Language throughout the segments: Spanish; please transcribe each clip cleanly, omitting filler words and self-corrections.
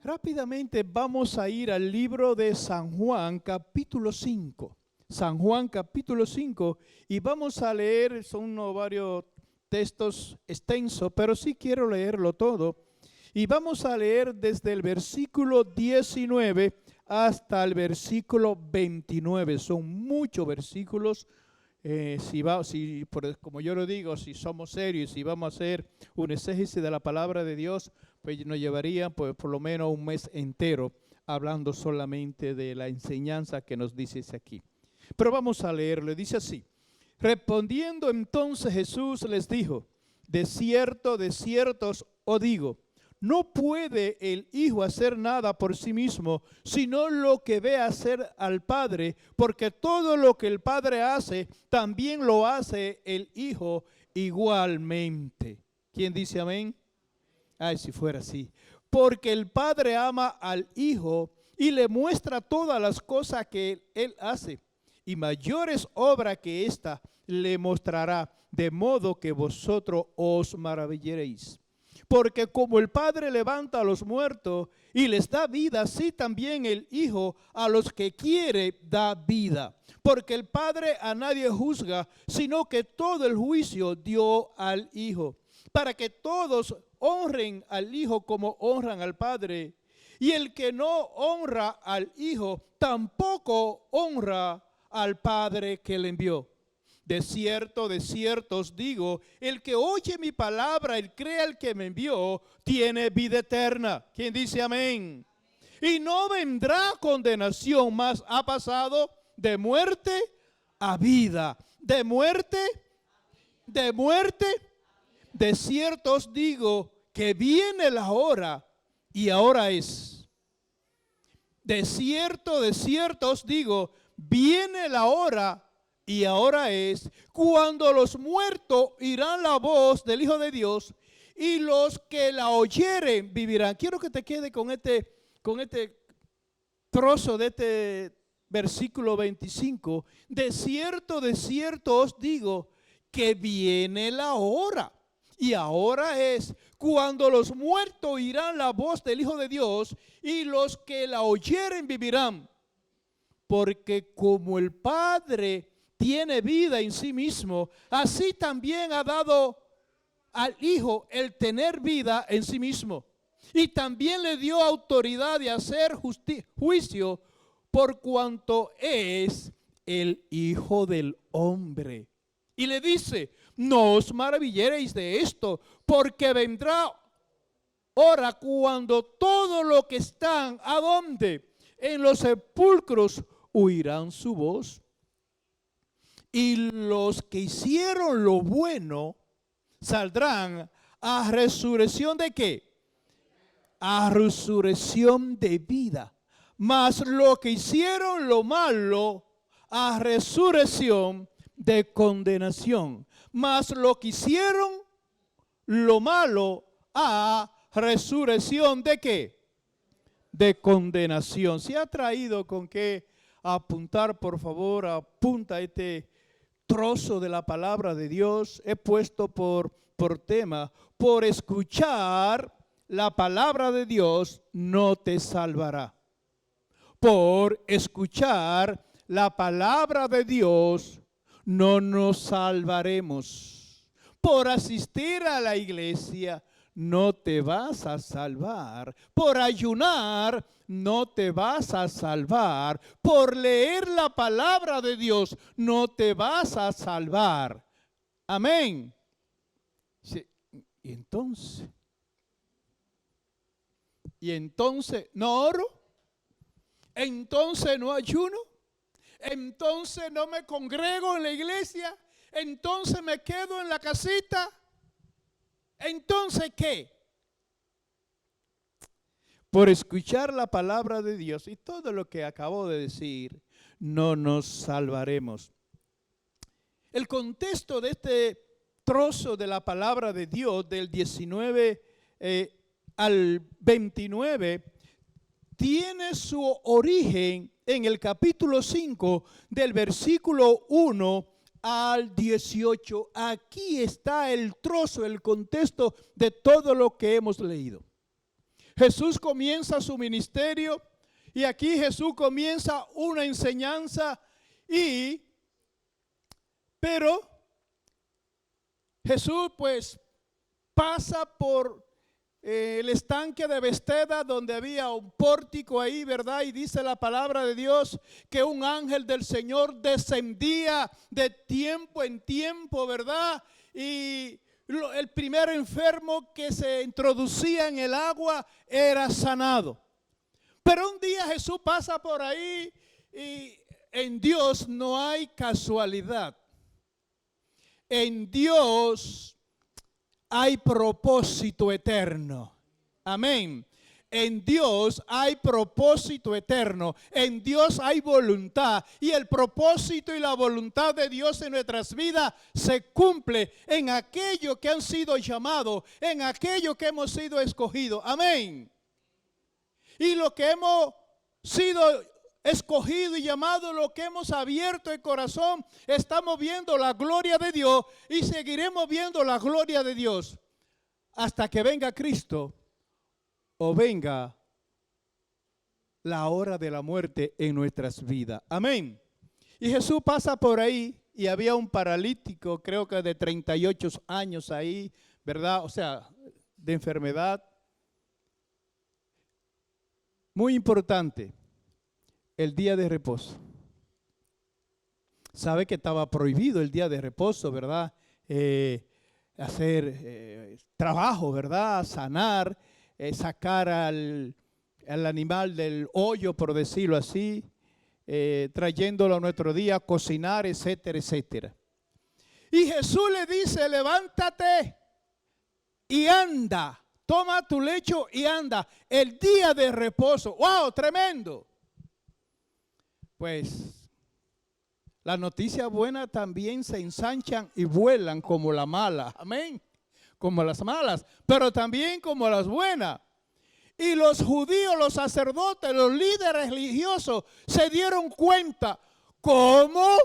Rápidamente vamos a ir al libro de San Juan, capítulo 5. San Juan, capítulo 5, y vamos a leer, son varios textos extensos, pero sí quiero leerlo todo. Y vamos a leer desde el versículo 19 hasta el versículo 29. Son muchos versículos. Como yo lo digo, si somos serios, si vamos a hacer un exégesis de la palabra de Dios, pues nos llevaría pues, por lo menos un mes entero hablando solamente de la enseñanza que nos dice aquí. Pero vamos a leerlo, dice así: respondiendo entonces Jesús les dijo, de cierto os digo, no puede el Hijo hacer nada por sí mismo, sino lo que ve hacer al Padre, porque todo lo que el Padre hace, también lo hace el Hijo igualmente. ¿Quién dice amén? Ay, si fuera así. Porque el Padre ama al Hijo y le muestra todas las cosas que Él hace, y mayores obras que esta le mostrará, de modo que vosotros os maravillaréis. Porque como el Padre levanta a los muertos y les da vida, así también el Hijo a los que quiere da vida. Porque el Padre a nadie juzga, sino que todo el juicio dio al Hijo, para que todos honren al Hijo como honran al Padre. Y el que no honra al Hijo, tampoco honra al Padre que le envió. De cierto os digo, el que oye mi palabra y cree al que me envió, tiene vida eterna. ¿Quién dice amén? Y no vendrá condenación, mas ha pasado de muerte a vida. De muerte. De cierto os digo que viene la hora, y ahora es. De cierto os digo, viene la hora, y ahora es, cuando los muertos oirán la voz del Hijo de Dios, y los que la oyeren vivirán. Quiero que te quede con este trozo de este versículo 25. De cierto os digo que viene la hora, y ahora es, cuando los muertos oirán la voz del Hijo de Dios, y los que la oyeren vivirán. Porque como el Padre tiene vida en sí mismo, así también ha dado al Hijo el tener vida en sí mismo. Y también le dio autoridad de hacer juicio, por cuanto es el Hijo del Hombre. Y le dice, no os maravilléis de esto, porque vendrá hora cuando todo lo que están, ¿a dónde? En los sepulcros oirán su voz. Y los que hicieron lo bueno saldrán a resurrección ¿de qué? A resurrección de vida. Mas los que hicieron lo malo a resurrección de condenación. Mas los que hicieron lo malo a resurrección ¿de qué? De condenación. Si ha traído con qué apuntar, por favor, apunta este trozo de la palabra de Dios. He puesto por tema, por escuchar la palabra de Dios no te salvará. Por escuchar la palabra de Dios no nos salvaremos. Por asistir a la iglesia no te vas a salvar. Por ayunar no te vas a salvar. Por leer la palabra de Dios no te vas a salvar. Amén. Sí. Y entonces no oro, entonces no ayuno, entonces no me congrego en la iglesia, entonces me quedo en la casita. Entonces, ¿qué? Por escuchar la palabra de Dios y todo lo que acabo de decir, no nos salvaremos. El contexto de este trozo de la palabra de Dios, del 19 al 29, tiene su origen en el capítulo 5, del versículo 1 al 18. Aquí está el trozo, el contexto de todo lo que hemos leído. Jesús comienza su ministerio y aquí Jesús comienza una enseñanza pero Jesús pues pasa por el estanque de Betesda, donde había un pórtico ahí, ¿verdad? Y dice la palabra de Dios que un ángel del Señor descendía de tiempo en tiempo, ¿verdad? Y el primer enfermo que se introducía en el agua era sanado. Pero un día Jesús pasa por ahí y en Dios no hay casualidad. En Dios hay propósito eterno. Amén. En Dios hay propósito eterno. En Dios hay voluntad. Y el propósito y la voluntad de Dios en nuestras vidas se cumple en aquello que han sido llamados, en aquello que hemos sido escogidos. Amén. Y lo que hemos sido escogido y llamado, lo que hemos abierto el corazón, estamos viendo la gloria de Dios y seguiremos viendo la gloria de Dios hasta que venga Cristo o venga la hora de la muerte en nuestras vidas. Amén. Y Jesús pasa por ahí y había un paralítico, creo que de 38 años ahí, ¿verdad? O sea, de enfermedad. Muy importante. El día de reposo. Sabe que estaba prohibido el día de reposo, ¿verdad? Hacer trabajo, ¿verdad? Sanar, sacar al animal del hoyo, por decirlo así, trayéndolo a nuestro día, cocinar, etcétera, etcétera. Y Jesús le dice, levántate y anda, toma tu lecho y anda. El día de reposo. ¡Wow! Tremendo. Pues las noticias buenas también se ensanchan y vuelan como la mala. Amén. Como las malas, pero también como las buenas. Y los judíos, los sacerdotes, los líderes religiosos se dieron cuenta. ¿Cómo?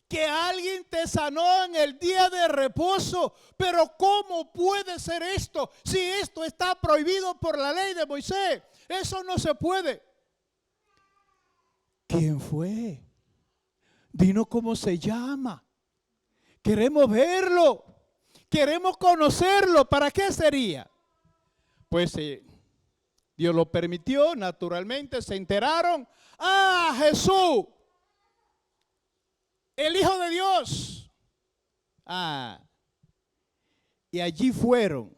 Que alguien te sanó en el día de reposo. Pero ¿cómo puede ser esto si esto está prohibido por la ley de Moisés? Eso no se puede. ¿Quién fue? Dinos cómo se llama. Queremos verlo. Queremos conocerlo. ¿Para qué sería? Pues Dios lo permitió, naturalmente se enteraron. ¡Ah, Jesús! El Hijo de Dios. Y allí fueron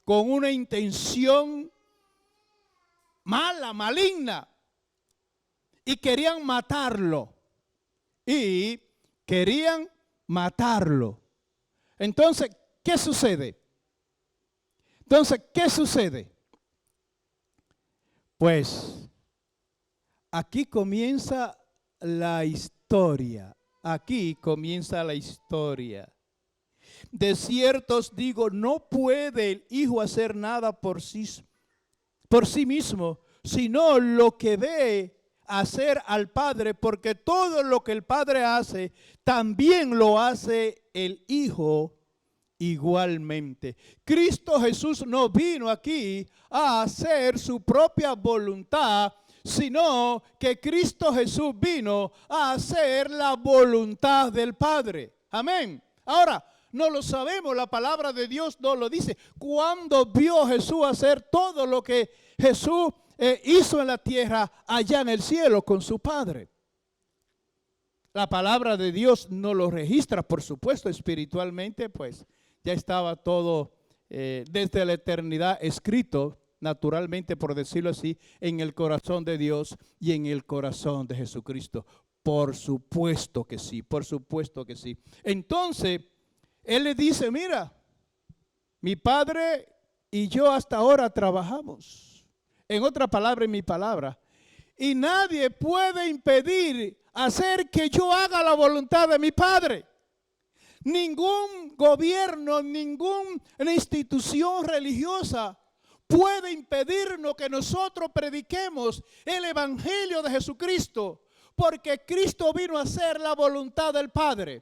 con una intención mala, maligna. Y querían matarlo. Entonces, ¿qué sucede? Pues, aquí comienza la historia. De cierto os digo, no puede el Hijo hacer nada por sí mismo, sino lo que ve hacer al Padre, porque todo lo que el Padre hace, también lo hace el Hijo igualmente. Cristo Jesús no vino aquí a hacer su propia voluntad, sino que Cristo Jesús vino a hacer la voluntad del Padre. Amén. Ahora, no lo sabemos, la palabra de Dios no lo dice. Cuando vio Jesús hacer todo lo que Jesús hizo en la tierra, allá en el cielo con su Padre. La palabra de Dios no lo registra, por supuesto, espiritualmente, pues ya estaba todo desde la eternidad escrito, naturalmente, por decirlo así, en el corazón de Dios y en el corazón de Jesucristo. Por supuesto que sí, por supuesto que sí. Entonces, Él le dice, mira, mi Padre y yo hasta ahora trabajamos. En otra palabra, en mi palabra. Y nadie puede impedir hacer que yo haga la voluntad de mi Padre. Ningún gobierno, ninguna institución religiosa puede impedirnos que nosotros prediquemos el evangelio de Jesucristo, porque Cristo vino a hacer la voluntad del Padre.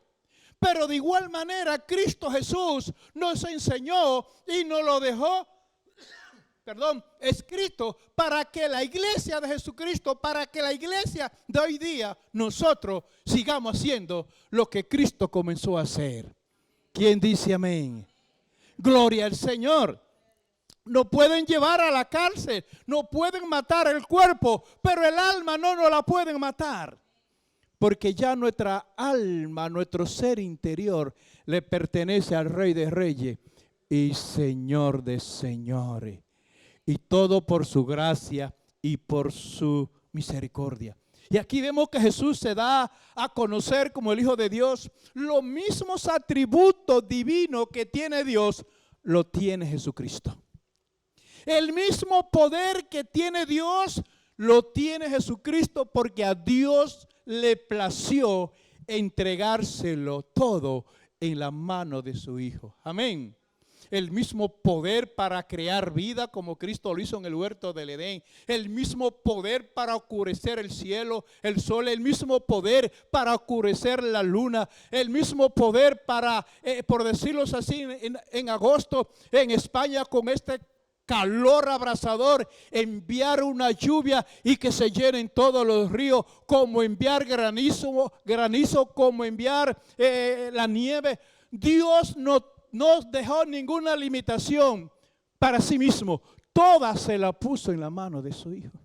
Pero de igual manera Cristo Jesús nos enseñó y nos lo dejó escrito para que la iglesia de Jesucristo, para que la iglesia de hoy día, nosotros sigamos haciendo lo que Cristo comenzó a hacer. ¿Quién dice amén? Gloria al Señor. No pueden llevar a la cárcel, no pueden matar el cuerpo, pero el alma no nos la pueden matar. Porque ya nuestra alma, nuestro ser interior, le pertenece al Rey de Reyes y Señor de señores. Y todo por su gracia y por su misericordia. Y aquí vemos que Jesús se da a conocer como el Hijo de Dios. Los mismos atributos divinos que tiene Dios, lo tiene Jesucristo. El mismo poder que tiene Dios, lo tiene Jesucristo, porque a Dios le plació entregárselo todo en la mano de su Hijo. Amén. El mismo poder para crear vida como Cristo lo hizo en el huerto del Edén. El mismo poder para oscurecer el cielo, el sol. El mismo poder para oscurecer la luna. El mismo poder para, por decirlo así, en agosto en España con este calor abrasador, enviar una lluvia y que se llenen todos los ríos, como enviar granizo, como enviar la nieve. Dios no nos dejó ninguna limitación para sí mismo. Toda se la puso en la mano de su Hijo.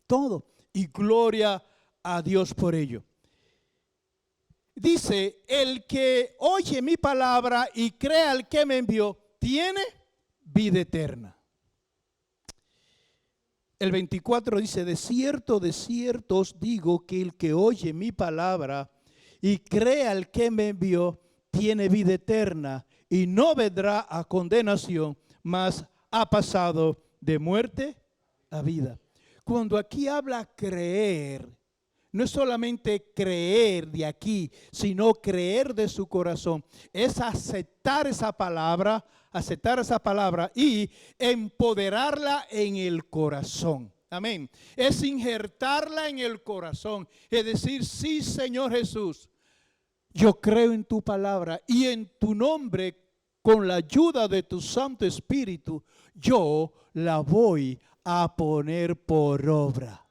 Todo. Y gloria a Dios por ello. Dice, el que oye mi palabra y crea al que me envió, tiene vida eterna. El 24 dice, de cierto os digo que el que oye mi palabra y crea al que me envió, tiene vida eterna y no vendrá a condenación, mas ha pasado de muerte a vida. Cuando aquí habla creer, no es solamente creer de aquí, sino creer de su corazón. Es aceptar esa palabra y empoderarla en el corazón. Amén. Es injertarla en el corazón. Es decir, sí, Señor Jesús, yo creo en tu palabra y en tu nombre, con la ayuda de tu Santo Espíritu, yo la voy a poner por obra.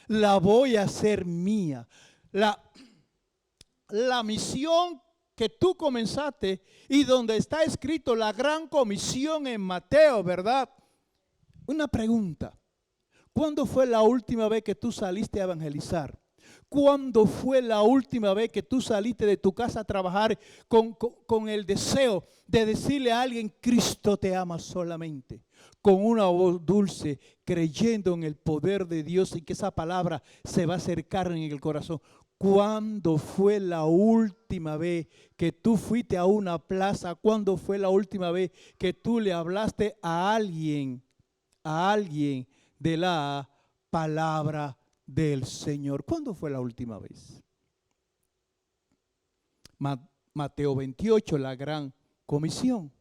La voy a hacer mía. La misión que tú comenzaste y donde está escrito la gran comisión en Mateo, ¿verdad? Una pregunta. ¿Cuándo fue la última vez que tú saliste a evangelizar? ¿Cuándo fue la última vez que tú saliste de tu casa a trabajar con el deseo de decirle a alguien, Cristo te ama solamente? Con una voz dulce, creyendo en el poder de Dios y que esa palabra se va a acercar en el corazón. ¿Cuándo fue la última vez que tú fuiste a una plaza? ¿Cuándo fue la última vez que tú le hablaste a alguien de la palabra del Señor? ¿Cuándo fue la última vez? Mateo 28, la gran comisión.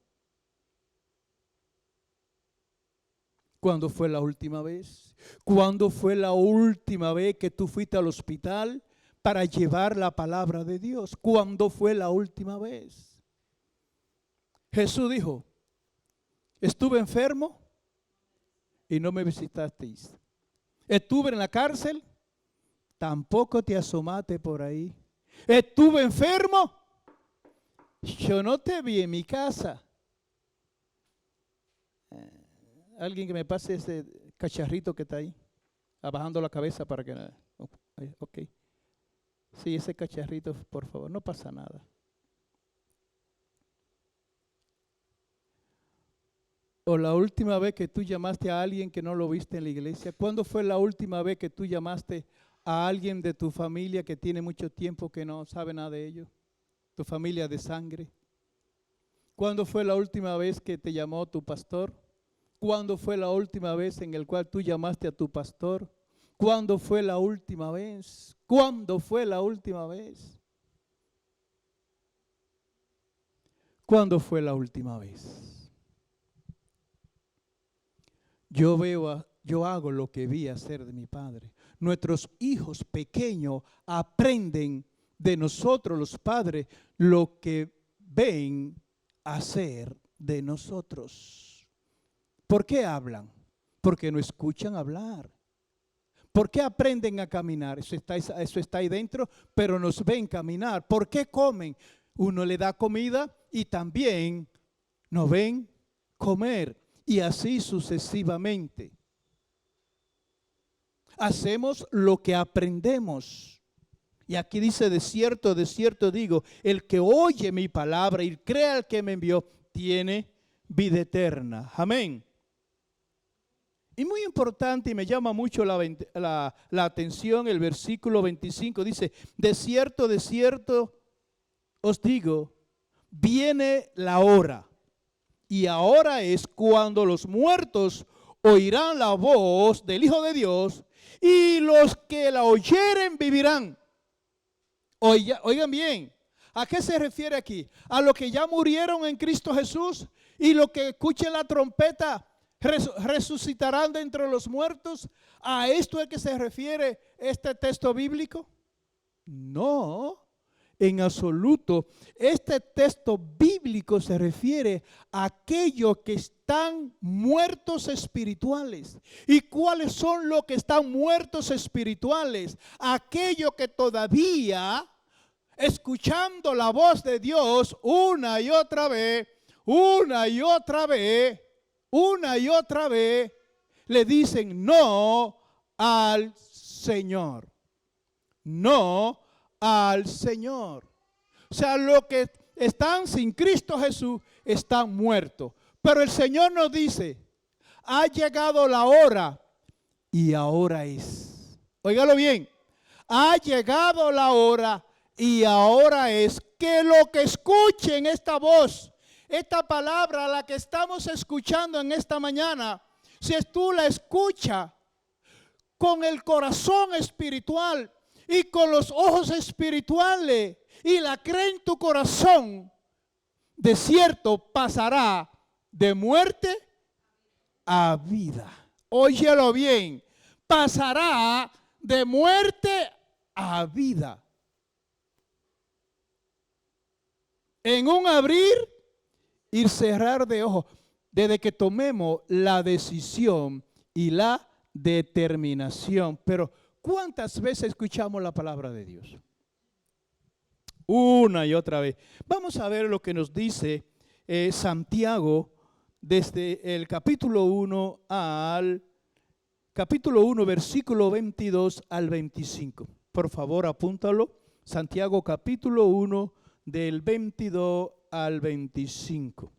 ¿Cuándo fue la última vez? ¿Cuándo fue la última vez que tú fuiste al hospital para llevar la palabra de Dios? ¿Cuándo fue la última vez? Jesús dijo, estuve enfermo y no me visitasteis. Estuve en la cárcel, tampoco te asomaste por ahí. Estuve enfermo, yo no te vi en mi casa. Alguien que me pase ese cacharrito que está ahí, abajando la cabeza para que... Ok. Sí, ese cacharrito, por favor, no pasa nada. O la última vez que tú llamaste a alguien que no lo viste en la iglesia. ¿Cuándo fue la última vez que tú llamaste a alguien de tu familia que tiene mucho tiempo que no sabe nada de ellos? Tu familia de sangre. ¿Cuándo fue la última vez que te llamó tu pastor? ¿Cuándo fue la última vez en el cual tú llamaste a tu pastor? ¿Cuándo fue la última vez? ¿Cuándo fue la última vez? ¿Cuándo fue la última vez? Yo hago lo que vi hacer de mi padre. Nuestros hijos pequeños aprenden de nosotros los padres lo que ven hacer de nosotros. ¿Por qué hablan? Porque no escuchan hablar. ¿Por qué aprenden a caminar? Eso está ahí dentro, pero nos ven caminar. ¿Por qué comen? Uno le da comida y también nos ven comer. Y así sucesivamente. Hacemos lo que aprendemos. Y aquí dice, de cierto digo, el que oye mi palabra y crea al que me envió, tiene vida eterna. Amén. Y muy importante, y me llama mucho la atención, el versículo 25 dice, de cierto os digo, viene la hora, y ahora es cuando los muertos oirán la voz del Hijo de Dios, y los que la oyeren vivirán. Oigan bien, ¿a qué se refiere aquí? A los que ya murieron en Cristo Jesús, y los que escuchen la trompeta resucitarán de entre los muertos. ¿A esto es que se refiere este texto bíblico? No, en absoluto. Este texto bíblico se refiere a aquellos que están muertos espirituales. ¿Y cuáles son los que están muertos espirituales? Aquellos que todavía, escuchando la voz de Dios una y otra vez, le dicen no al Señor. No al Señor. O sea, los que están sin Cristo Jesús están muertos. Pero el Señor nos dice, ha llegado la hora y ahora es. Óigalo bien. Ha llegado la hora y ahora es que lo que escuchen esta voz, esta palabra, la que estamos escuchando en esta mañana, si tú la escuchas con el corazón espiritual y con los ojos espirituales y la crees en tu corazón, de cierto pasará de muerte a vida. Óyelo bien, pasará de muerte a vida. En un abrir y cerrar de ojos, desde que tomemos la decisión y la determinación. Pero ¿cuántas veces escuchamos la palabra de Dios? Una y otra vez. Vamos a ver lo que nos dice Santiago desde el capítulo 1 versículo 22 al 25. Por favor, apúntalo. Santiago capítulo 1 del 22 al 25.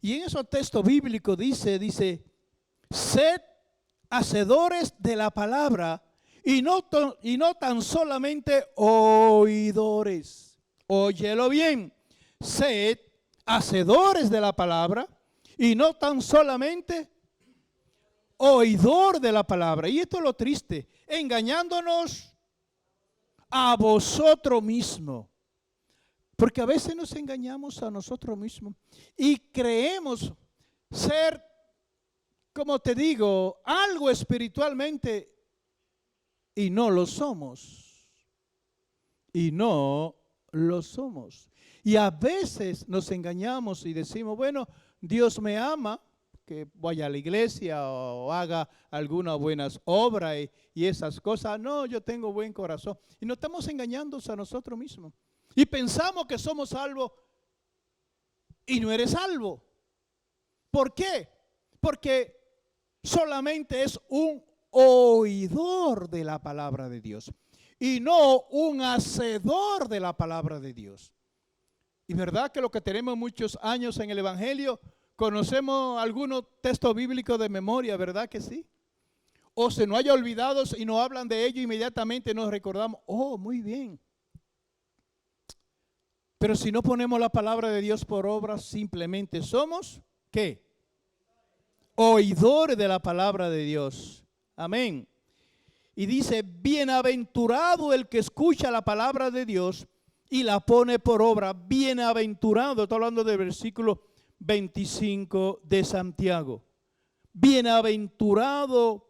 Y en esos textos bíblicos dice, sed hacedores de la palabra y no tan solamente oidores. Óyelo bien, sed hacedores de la palabra y no tan solamente oidor de la palabra. Y esto es lo triste, engañándonos a vosotros mismos. Porque a veces nos engañamos a nosotros mismos y creemos ser, como te digo, algo espiritualmente y no lo somos. Y no lo somos. Y a veces nos engañamos y decimos, bueno, Dios me ama, que vaya a la iglesia o haga algunas buenas obras y esas cosas. No, yo tengo buen corazón. Y nos estamos engañando a nosotros mismos. Y pensamos que somos salvos y no eres salvo. ¿Por qué? Porque solamente es un oidor de la palabra de Dios y no un hacedor de la palabra de Dios. Y verdad que lo que tenemos muchos años en el Evangelio, conocemos algunos textos bíblicos de memoria, ¿verdad que sí? O se nos haya olvidado y nos hablan de ello, inmediatamente nos recordamos, oh, muy bien. Pero si no ponemos la palabra de Dios por obra, simplemente somos, ¿qué? Oidores de la palabra de Dios. Amén. Y dice, bienaventurado el que escucha la palabra de Dios y la pone por obra. Bienaventurado, estoy hablando del versículo 25 de Santiago. Bienaventurado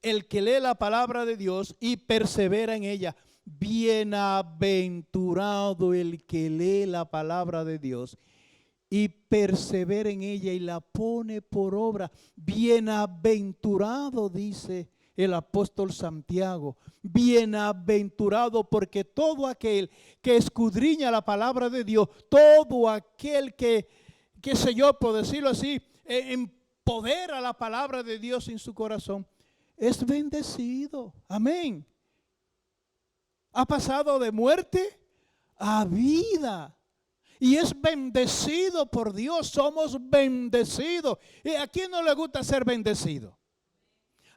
el que lee la palabra de Dios y persevera en ella. Bienaventurado el que lee la palabra de Dios y persevera en ella y la pone por obra. Bienaventurado, dice el apóstol Santiago, bienaventurado, porque todo aquel que escudriña la palabra de Dios, todo aquel que, qué sé yo, por decirlo así, empodera la palabra de Dios en su corazón, es bendecido. Amén. Ha pasado de muerte a vida. Y es bendecido por Dios. Somos bendecidos. ¿Y a quién no le gusta ser bendecido?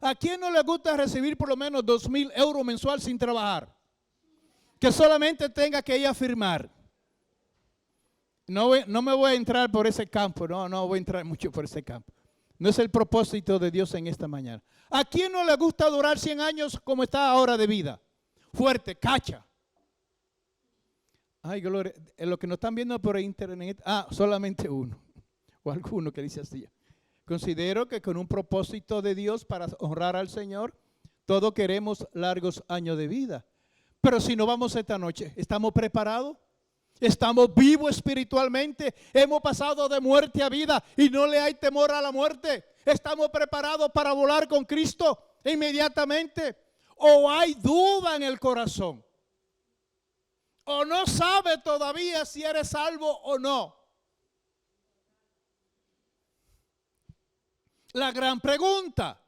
¿A quién no le gusta recibir por lo menos 2,000 euros mensual sin trabajar? Que solamente tenga que ir a firmar. No me voy a entrar por ese campo. No voy a entrar mucho por ese campo. No es el propósito de Dios en esta mañana. ¿A quién no le gusta durar 100 años como está ahora de vida? Fuerte, cacha. Ay, gloria. Lo que nos están viendo por internet, solamente uno. O alguno que dice así. Considero que con un propósito de Dios para honrar al Señor, todos queremos largos años de vida. Pero si no vamos esta noche, ¿estamos preparados? ¿Estamos vivos espiritualmente? ¿Hemos pasado de muerte a vida y no le hay temor a la muerte? ¿Estamos preparados para volar con Cristo inmediatamente? ¿O hay duda en el corazón? ¿O no sabe todavía si eres salvo o no? La gran pregunta.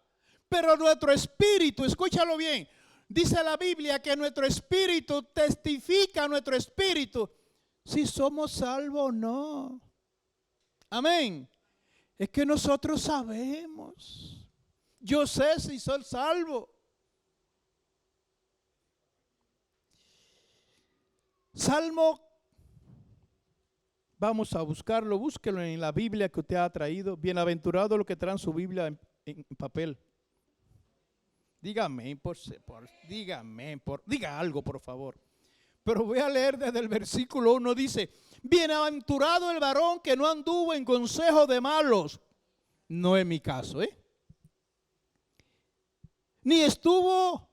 Pero nuestro espíritu, escúchalo bien, dice la Biblia que nuestro espíritu testifica a nuestro espíritu si somos salvos o no. Amén. Es que nosotros sabemos. Yo sé si soy salvo. Salmo, vamos a buscarlo, búsquelo en la Biblia que usted ha traído. Bienaventurado los que traen su Biblia en papel. Dígame, diga algo por favor. Pero voy a leer desde el versículo 1, dice, bienaventurado el varón que no anduvo en consejo de malos. No es mi caso, ni estuvo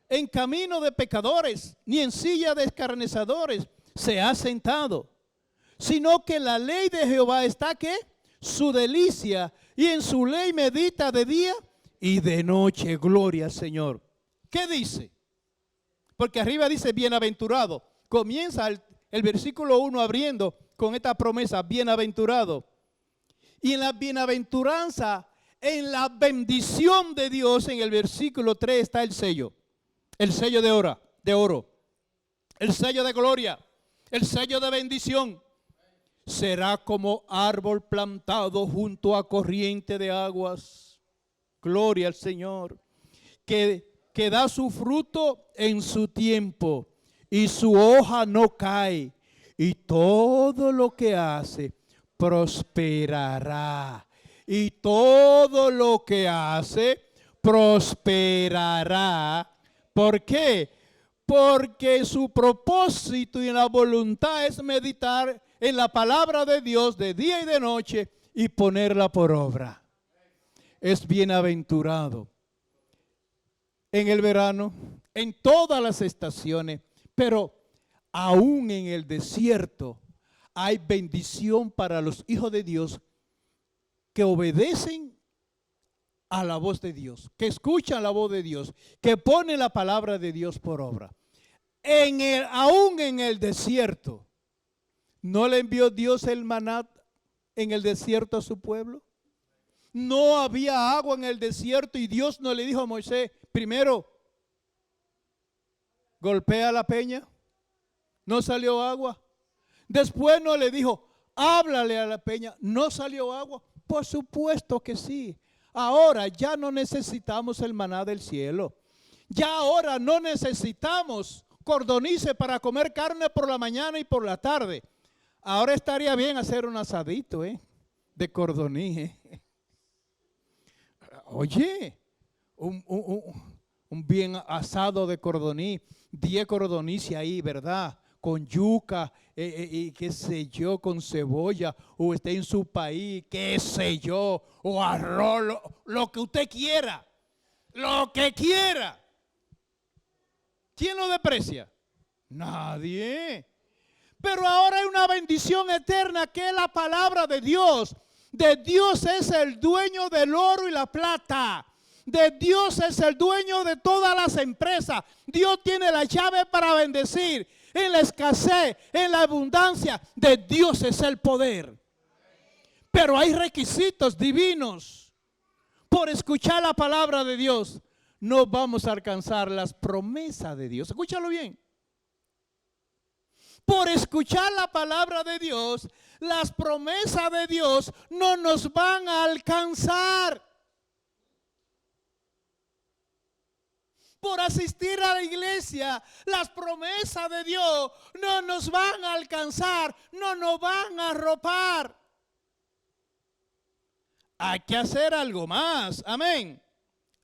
en camino de pecadores, ni en silla de escarnecedores se ha sentado, sino que la ley de Jehová está, ¿qué? Su delicia, y en su ley medita de día y de noche. Gloria al Señor. ¿Qué dice? Porque arriba dice bienaventurado. Comienza el versículo 1 abriendo con esta promesa, bienaventurado. Y en la bienaventuranza, en la bendición de Dios, en el versículo 3 está el sello. El sello de oro, el sello de gloria, el sello de bendición. Será como árbol plantado junto a corriente de aguas. Gloria al Señor. Que da su fruto en su tiempo y su hoja no cae. Y todo lo que hace prosperará. Y todo lo que hace prosperará. ¿Por qué? Porque su propósito y la voluntad es meditar en la palabra de Dios de día y de noche y ponerla por obra. Es bienaventurado en el verano, en todas las estaciones, pero aún en el desierto hay bendición para los hijos de Dios que obedecen a la voz de Dios, que escuchan la voz de Dios, que ponen la palabra de Dios por obra. Aún en el desierto, ¿no le envió Dios el maná en el desierto a su pueblo? No había agua en el desierto y Dios no le dijo a Moisés, primero, golpea la peña, no salió agua. Después no le dijo, háblale a la peña, no salió agua. Por supuesto que sí. Ahora ya no necesitamos el maná del cielo. Ya ahora no necesitamos cordonices para comer carne por la mañana y por la tarde. Ahora estaría bien hacer un asadito, de cordoniz. Oye, un bien asado de cordoniz, 10 cordonices ahí, ¿verdad? Con yuca, y qué sé yo, con cebolla, o esté en su país, qué sé yo, o arroz, lo que usted quiera, lo que quiera. ¿Quién lo desprecia? Nadie. Pero ahora hay una bendición eterna que es la palabra de Dios. De Dios es el dueño del oro y la plata. De Dios es el dueño de todas las empresas. Dios tiene la llave para bendecir. En la escasez, en la abundancia, de Dios es el poder. Pero hay requisitos divinos. Por escuchar la palabra de Dios, no vamos a alcanzar las promesas de Dios. Escúchalo bien. Por escuchar la palabra de Dios, las promesas de Dios no nos van a alcanzar. Por asistir a la iglesia, las promesas de Dios no nos van a alcanzar, no nos van a arropar. Hay que hacer algo más, amén.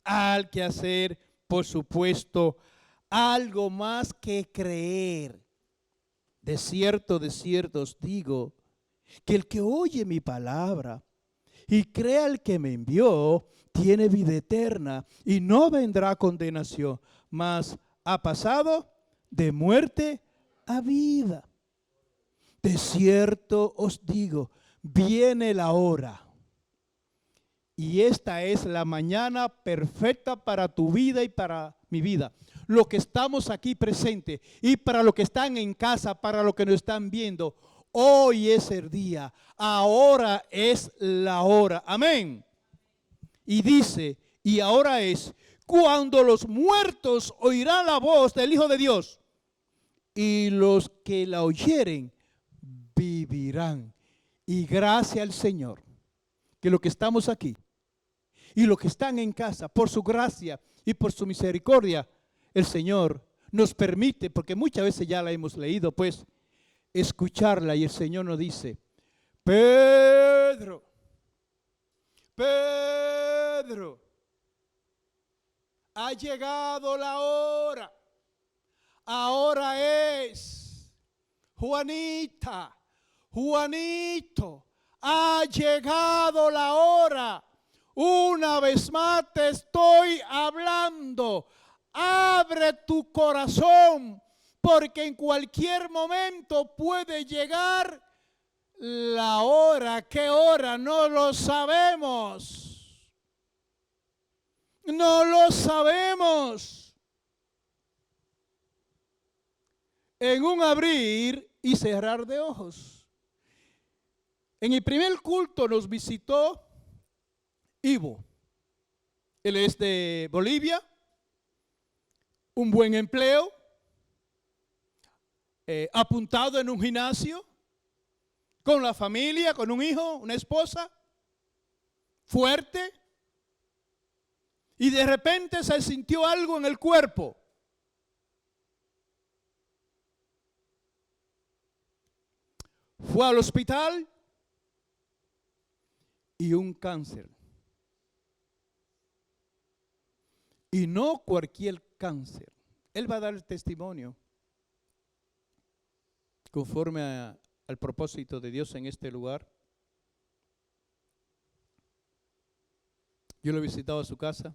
Hay que hacer, por supuesto, algo más que creer. De cierto os digo, que el que oye mi palabra y crea al que me envió, tiene vida eterna y no vendrá condenación, mas ha pasado de muerte a vida. De cierto os digo, viene la hora. Y esta es la mañana perfecta para tu vida y para mi vida. Lo que estamos aquí presentes y para los que están en casa, para los que nos están viendo, hoy es el día, ahora es la hora. Amén. Y dice, y ahora es cuando los muertos oirán la voz del Hijo de Dios, y los que la oyeren vivirán. Y gracias al Señor, que los que estamos aquí y los que están en casa, por su gracia y por su misericordia, el Señor nos permite, porque muchas veces ya la hemos leído, pues, escucharla. Y el Señor nos dice, Pedro, ha llegado la hora. Ahora es, Juanita, Juanito, ha llegado la hora. Una vez más te estoy hablando. Abre tu corazón, porque en cualquier momento puede llegar la hora. ¿Qué hora? No lo sabemos. No lo sabemos. En un abrir y cerrar de ojos. En el primer culto nos visitó Ivo. Él es de Bolivia. Un buen empleo. Apuntado en un gimnasio. Con la familia, con un hijo, una esposa. Fuerte. Y de repente se sintió algo en el cuerpo. Fue al hospital y un cáncer. Y no cualquier cáncer. Él va a dar el testimonio conforme al propósito de Dios en este lugar. Yo lo he visitado a su casa.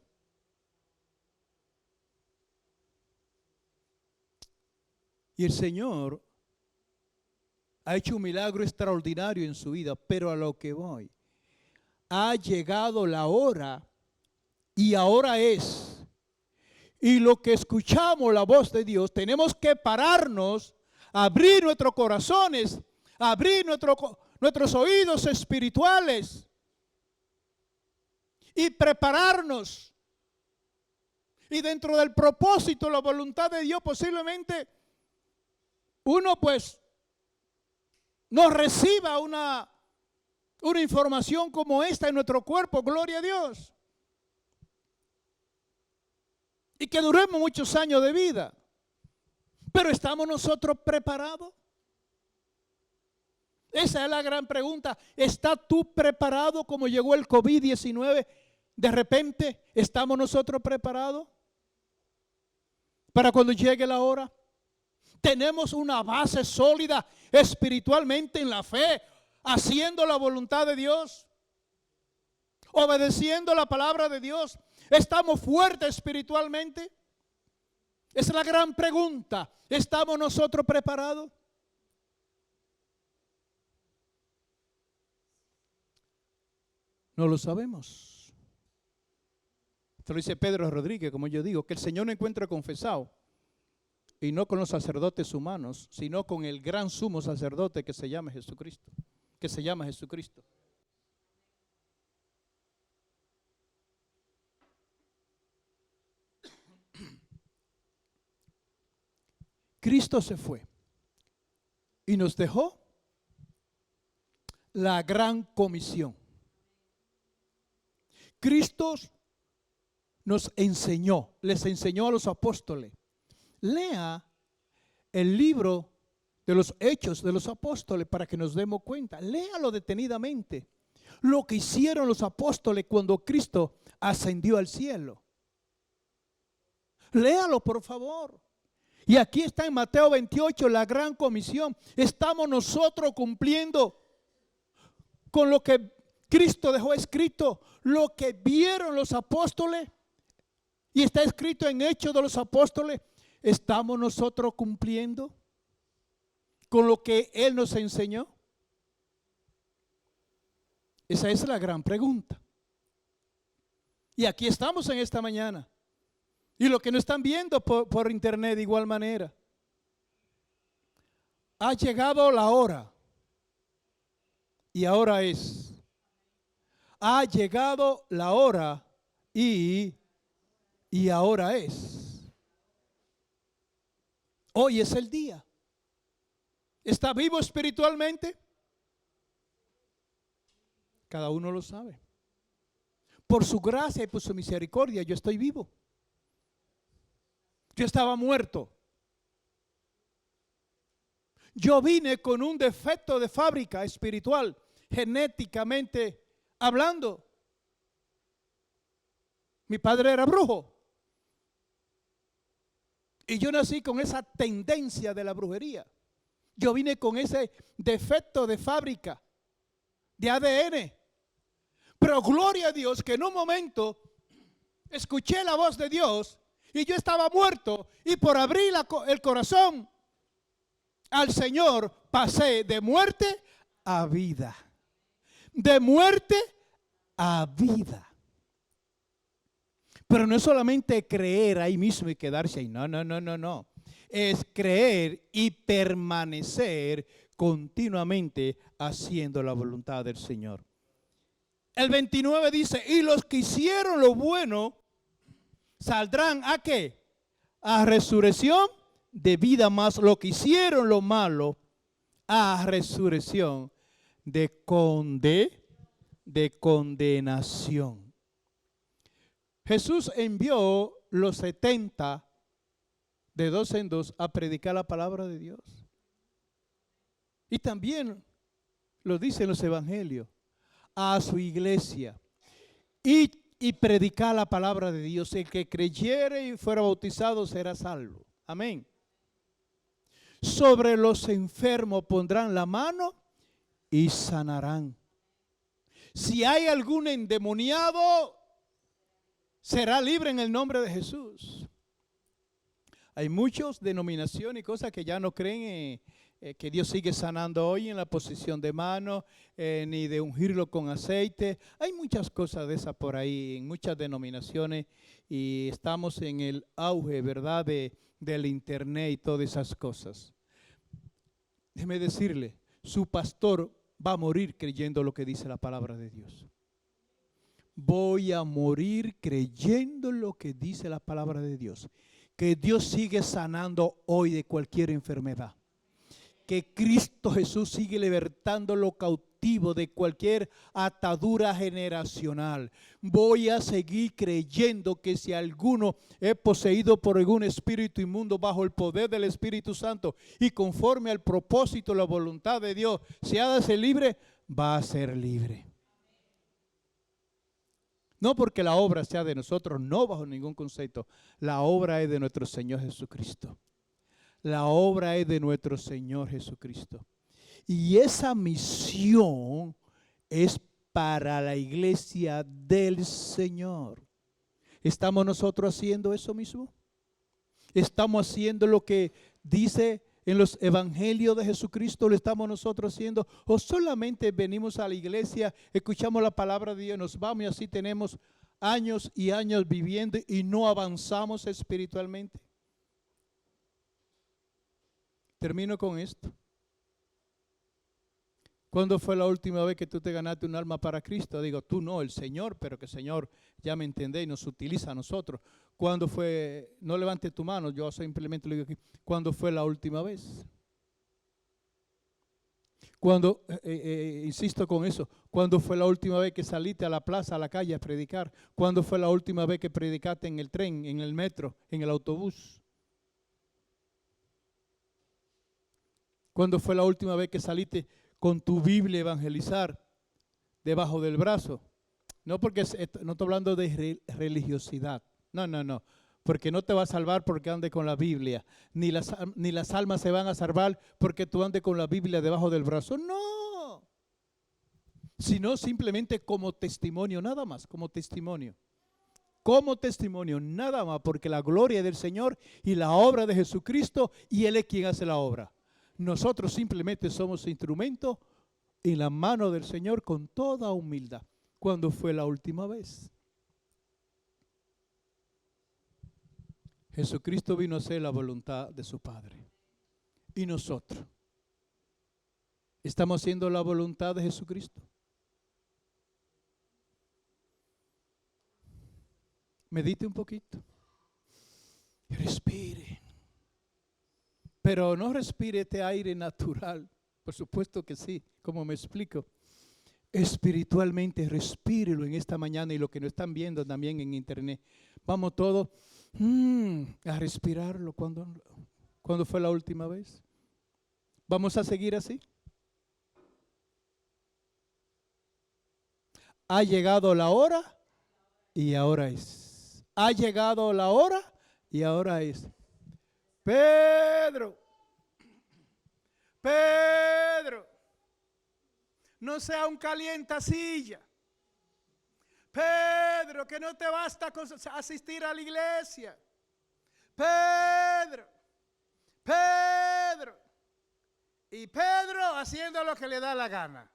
Y el Señor ha hecho un milagro extraordinario en su vida, pero a lo que voy, ha llegado la hora y ahora es. Y lo que escuchamos la voz de Dios, tenemos que pararnos, abrir nuestros corazones, abrir nuestros oídos espirituales y prepararnos. Y dentro del propósito, la voluntad de Dios, posiblemente uno pues no reciba una información como esta en nuestro cuerpo, gloria a Dios. Y que duremos muchos años de vida. Pero ¿estamos nosotros preparados? Esa es la gran pregunta. ¿Estás tú preparado como llegó el COVID-19? De repente, ¿estamos nosotros preparados para cuando llegue la hora? ¿Tenemos una base sólida espiritualmente en la fe, haciendo la voluntad de Dios, obedeciendo la palabra de Dios? ¿Estamos fuertes espiritualmente? Esa es la gran pregunta. ¿Estamos nosotros preparados? No lo sabemos. Esto lo dice Pedro Rodríguez, como yo digo, que el Señor no encuentra confesado, y no con los sacerdotes humanos, sino con el gran sumo sacerdote que se llama Jesucristo. Que se llama Jesucristo. Cristo se fue y nos dejó la gran comisión. Cristo nos enseñó, les enseñó a los apóstoles. Lea el libro de los Hechos de los Apóstoles para que nos demos cuenta. Léalo detenidamente. Lo que hicieron los apóstoles cuando Cristo ascendió al cielo. Léalo, por favor. Y aquí está en Mateo 28 la gran comisión. Estamos nosotros cumpliendo con lo que Cristo dejó escrito, lo que vieron los apóstoles. Y está escrito en Hechos de los Apóstoles. ¿Estamos nosotros cumpliendo con lo que Él nos enseñó? Esa es la gran pregunta. Y aquí estamos en esta mañana. Y lo que nos están viendo por internet de igual manera. Ha llegado la hora. Y ahora es. Ha llegado la hora y ahora es. Hoy es el día. ¿Está vivo espiritualmente? Cada uno lo sabe. Por su gracia y por su misericordia yo estoy vivo. Yo estaba muerto. Yo vine con un defecto de fábrica espiritual, genéticamente hablando. Mi padre era brujo. Y yo nací con esa tendencia de la brujería. Yo vine con ese defecto de fábrica, de ADN. Pero gloria a Dios que en un momento escuché la voz de Dios y yo estaba muerto, y por abrir el corazón al Señor pasé de muerte a vida. De muerte a vida. Pero no es solamente creer ahí mismo y quedarse ahí. No. Es creer y permanecer continuamente haciendo la voluntad del Señor. El 29 dice, y los que hicieron lo bueno saldrán ¿a qué? A resurrección de vida, más lo que hicieron lo malo a resurrección de condenación. Jesús envió los 70 de 2 en 2 a predicar la palabra de Dios. Y también lo dicen los evangelios, a su iglesia. Y predicar la palabra de Dios. El que creyere y fuera bautizado será salvo. Amén. Sobre los enfermos pondrán la mano y sanarán. Si hay algún endemoniado, será libre en el nombre de Jesús. Hay muchas denominaciones y cosas que ya no creen que Dios sigue sanando hoy en la posición de mano, ni de ungirlo con aceite. Hay muchas cosas de esas por ahí, en muchas denominaciones, y estamos en el auge, ¿verdad?, del internet y todas esas cosas. Déjeme decirle, su pastor va a morir creyendo lo que dice la palabra de Dios. Voy a morir creyendo lo que dice la palabra de Dios. Que Dios sigue sanando hoy de cualquier enfermedad. Que Cristo Jesús sigue libertando lo cautivo de cualquier atadura generacional. Voy a seguir creyendo que si alguno es poseído por algún espíritu inmundo bajo el poder del Espíritu Santo y conforme al propósito y la voluntad de Dios, si ha de ser libre, va a ser libre. No porque la obra sea de nosotros, no bajo ningún concepto. La obra es de nuestro Señor Jesucristo. La obra es de nuestro Señor Jesucristo. Y esa misión es para la iglesia del Señor. ¿Estamos nosotros haciendo eso mismo? ¿Estamos haciendo lo que dice en los evangelios de Jesucristo lo estamos nosotros haciendo? ¿O solamente venimos a la iglesia, escuchamos la palabra de Dios, nos vamos y así tenemos años y años viviendo y no avanzamos espiritualmente? Termino con esto. ¿Cuándo fue la última vez que tú te ganaste un alma para Cristo? Digo, tú no, el Señor, pero que el Señor, ya me entendéis, nos utiliza a nosotros. ¿Cuándo fue? No levantes tu mano, yo simplemente le digo aquí. ¿Cuándo fue la última vez? Cuando, insisto con eso, ¿cuándo fue la última vez que saliste a la plaza, a la calle a predicar? ¿Cuándo fue la última vez que predicaste en el tren, en el metro, en el autobús? ¿Cuándo fue la última vez que saliste con tu Biblia a evangelizar debajo del brazo? No, porque no estoy hablando de religiosidad. No. Porque no te va a salvar porque andes con la Biblia. Ni las almas se van a salvar porque tú andes con la Biblia debajo del brazo. No. Sino simplemente como testimonio, nada más, como testimonio. Como testimonio, nada más, porque la gloria del Señor y la obra de Jesucristo, y Él es quien hace la obra. Nosotros simplemente somos instrumentos en la mano del Señor con toda humildad. ¿Cuándo fue la última vez? Jesucristo vino a hacer la voluntad de su Padre. ¿Y nosotros? ¿Estamos haciendo la voluntad de Jesucristo? Medite un poquito. Respire. Pero no respire este aire natural. Por supuesto que sí, como me explico. Espiritualmente, respírelo en esta mañana y lo que nos están viendo también en internet. Vamos todos a respirarlo. ¿Cuándo fue la última vez? ¿Vamos a seguir así? Ha llegado la hora y ahora es. Ha llegado la hora y ahora es. Pedro, no sea un calientasilla. Pedro, que no te basta con asistir a la iglesia. Pedro. Y Pedro haciendo lo que le da la gana.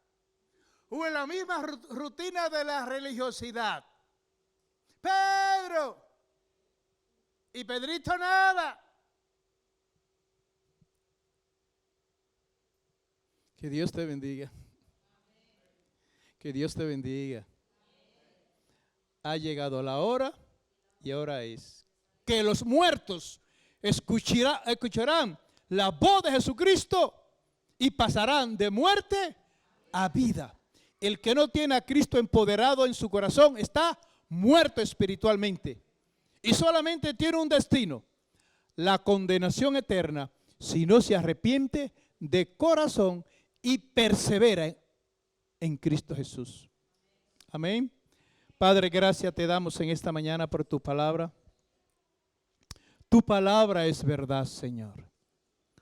O en la misma rutina de la religiosidad. Pedro. Y Pedrito nada. Que Dios te bendiga. Que Dios te bendiga. Ha llegado la hora y ahora es. Que los muertos escucharán la voz de Jesucristo y pasarán de muerte a vida. El que no tiene a Cristo empoderado en su corazón está muerto espiritualmente. Y solamente tiene un destino, la condenación eterna, si no se arrepiente de corazón y persevera en Cristo Jesús. Amén. Padre, gracias te damos en esta mañana por tu palabra. Tu palabra es verdad, Señor.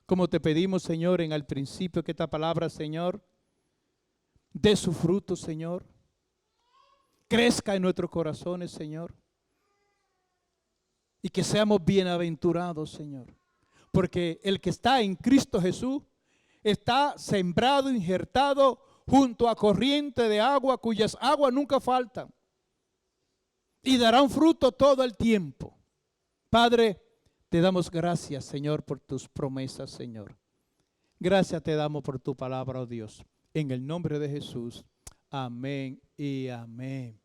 Como te pedimos, Señor, en el principio, que esta palabra, Señor, dé su fruto, Señor. Crezca en nuestros corazones, Señor. Y que seamos bienaventurados, Señor. Porque el que está en Cristo Jesús está sembrado, injertado junto a corriente de agua, cuyas aguas nunca faltan. Y darán fruto todo el tiempo. Padre, te damos gracias, Señor, por tus promesas, Señor. Gracias te damos por tu palabra, oh Dios. En el nombre de Jesús. Amén y amén.